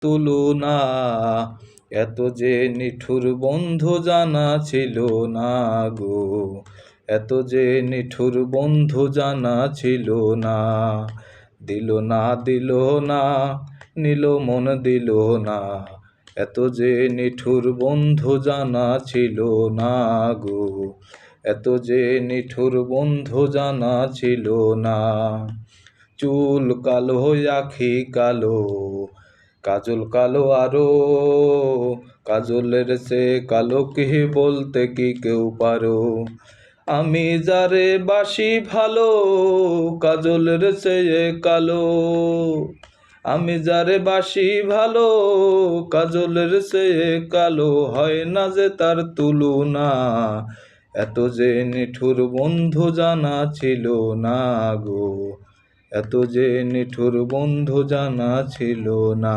তুলনা। এত যে নিঠুর বন্ধু জানা ছিল না গো, এত যে নিঠুর বন্ধু জানা ছিল না। দিল না দিল না, নিল মন দিল না, এত যে নিঠুর বন্ধু জানা ছিল না গো, এত যে নিঠুর বন্ধু জানা ছিল না। চুল কালো আখি কালো, কাজল কালো আরো, কাজলের সে কালো কি বলতে কি কেউ পারো। আমি যারে বাসি ভালো, কাজলের চেয়ে কালো। আমি যারে বাসি ভালো, কাজলের চেয়ে কালো, হয় না যে তার তুলনা। এত যে নিঠুর বন্ধু জানা ছিল না গো, এত যে নিঠুর বন্ধু জানা ছিল না।